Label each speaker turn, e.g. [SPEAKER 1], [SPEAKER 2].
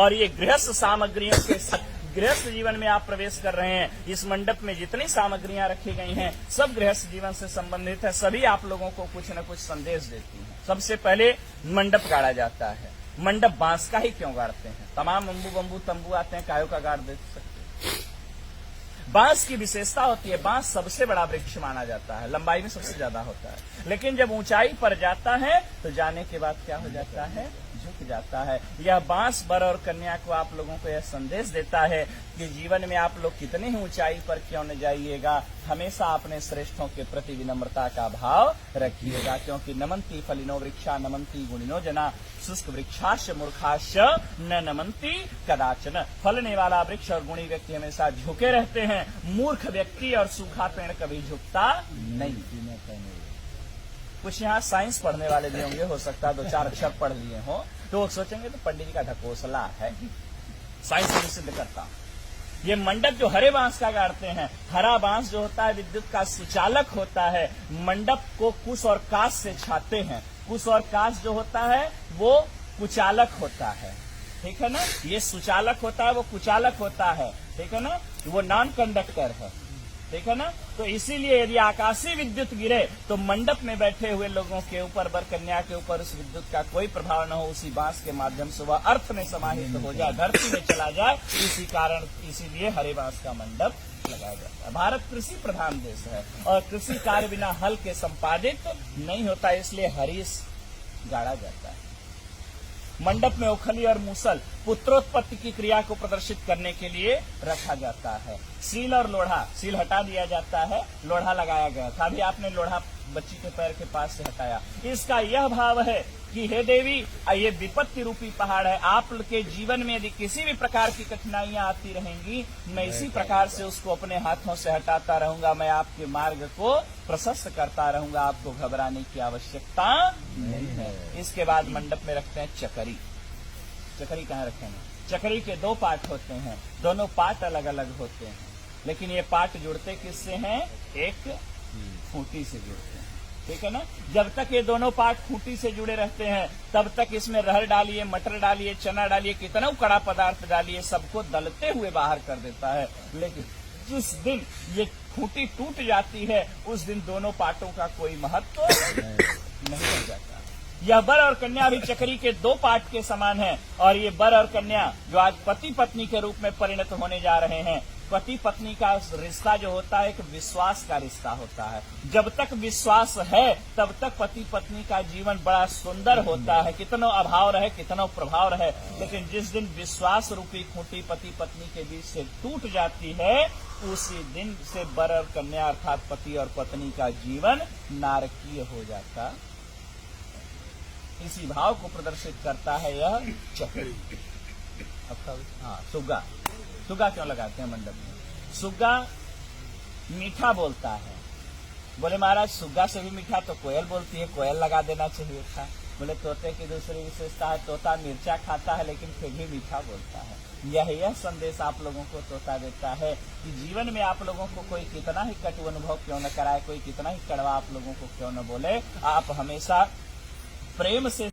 [SPEAKER 1] और ये गृहस्थ सामग्रियों के गृहस्थ जीवन में आप प्रवेश कर रहे हैं। इस मंडप में जितनी सामग्रियां रखी गई हैं सब गृहस्थ जीवन से संबंधित है, सभी आप लोगों को कुछ न कुछ संदेश देती हैं। सबसे पहले मंडप गाड़ा जाता है। मंडप बांस का ही क्यों गाड़ते हैं? तमाम अम्बू बम्बू तंबू आते हैं, कायों का गाड़ दे सकते हैं। बांस की विशेषता होती है, बांस सबसे बड़ा वृक्ष माना जाता है, लंबाई में सबसे ज्यादा होता है, लेकिन जब ऊंचाई पर जाता है तो जाने के बाद क्या हो जाता है? झुक जाता है। यह बांस वर और कन्या को आप लोगों को यह संदेश देता है कि जीवन में आप लोग कितनी ही ऊंचाई पर क्यों न जाइएगा, हमेशा अपने श्रेष्ठों के प्रति विनम्रता का भाव रखिएगा, क्योंकि नमंती फलिनो वृक्षा नमंती गुणिनो जना शुष्क वृक्षाश मूर्खाश न नमंती कदाचन। फलने वाला वृक्ष और गुणी व्यक्ति हमेशा झुके रहते हैं, मूर्ख व्यक्ति और सूखा पेड़ कभी झुकता नहीं। कुछ यहाँ साइंस पढ़ने वाले भी होंगे, हो सकता है 2-4 अक्षर पढ़ लिए हो तो वो सोचेंगे तो पंडित जी का ढकोसला है। साइंस में सिद्ध करता हूं। ये मंडप जो हरे बांस का गाड़ते हैं, हरा बांस जो होता है विद्युत का सुचालक होता है। मंडप को कुश और काश से छाते हैं। कुश और काश जो होता है वो कुचालक होता है, ठीक है ना। ये सुचालक होता है, वो कुचालक होता है, ठीक है ना। वो नॉन कंडक्टर है, ठीक है ना। तो इसीलिए यदि आकाशीय विद्युत गिरे तो मंडप में बैठे हुए लोगों के ऊपर, वर कन्या के ऊपर उस विद्युत का कोई प्रभाव न हो, उसी बांस के माध्यम से वह अर्थ में समाहित हो जाए, धरती में चला जाए। इसी कारण इसीलिए हरे बांस का मंडप लगाया जाता है। भारत कृषि प्रधान देश है और कृषि कार्य बिना हल के संपादित नहीं होता, इसलिए हरीश गाड़ा जाता है। मंडप में ओखली और मूसल पुत्रोत्पत्ति की क्रिया को प्रदर्शित करने के लिए रखा जाता है। सील और लोढ़ा, सील हटा दिया जाता है, लोढ़ा लगाया गया था। अभी आपने लोढ़ा बच्ची के पैर के पास से हटाया। इसका यह भाव है कि हे देवी, ये विपत्ति रूपी पहाड़ है, आपके जीवन में यदि किसी भी प्रकार की कठिनाइयां आती रहेंगी, मैं इसी प्रकार से उसको अपने हाथों से हटाता रहूंगा, मैं आपके मार्ग को प्रशस्त करता रहूंगा, आपको घबराने की आवश्यकता नहीं है। इसके बाद मंडप में रखते हैं चकरी। चकरी कहाँ रखेंगे? चकरी के 2 पार्ट होते हैं, दोनों पार्ट अलग अलग होते हैं, लेकिन ये पार्ट जुड़ते किससे हैं? एक खूंटी से जुड़ते हैं, ठीक है ना। जब तक ये दोनों पार्ट खूंटी से जुड़े रहते हैं तब तक इसमें रहर डालिए, मटर डालिए, चना डालिए, कितना कड़ा पदार्थ डालिए, सबको दलते हुए बाहर कर देता है। लेकिन जिस दिन ये खूंटी टूट जाती है उस दिन दोनों पार्टों का कोई महत्व नहीं रह जाता। यह वर और कन्या भी चकरी के 2 पार्ट के समान है और ये वर और कन्या जो आज पति पत्नी के रूप में परिणत होने जा रहे हैं, पति पत्नी का रिश्ता जो होता है एक विश्वास का रिश्ता होता है। जब तक विश्वास है तब तक पति पत्नी का जीवन बड़ा सुंदर होता है, कितना अभाव रहे, कितना प्रभाव रहे। लेकिन जिस दिन विश्वास रूपी खूंटी पति पत्नी के बीच से टूट जाती है, उसी दिन से वर और कन्या अर्थात पति और पत्नी का जीवन नारकीय हो जाता। इसी भाव को प्रदर्शित करता है यह चकरी। हाँ, सुग्गा। सुग्गा क्यों लगाते हैं मंडप में? सुग्गा मीठा बोलता है। बोले महाराज सुग्गा से भी मीठा तो कोयल बोलती है, कोयल लगा देना चाहिए था। बोले तोते की दूसरी विशेषता है, तोता मिर्चा खाता है लेकिन फिर भी मीठा बोलता है। यह संदेश आप लोगों को तोता देता है कि जीवन में आप लोगों को कोई कितना ही कटु अनुभव क्यों न कराए, कोई कितना ही कड़वा आप लोगों को क्यों न बोले, आप हमेशा प्रेम से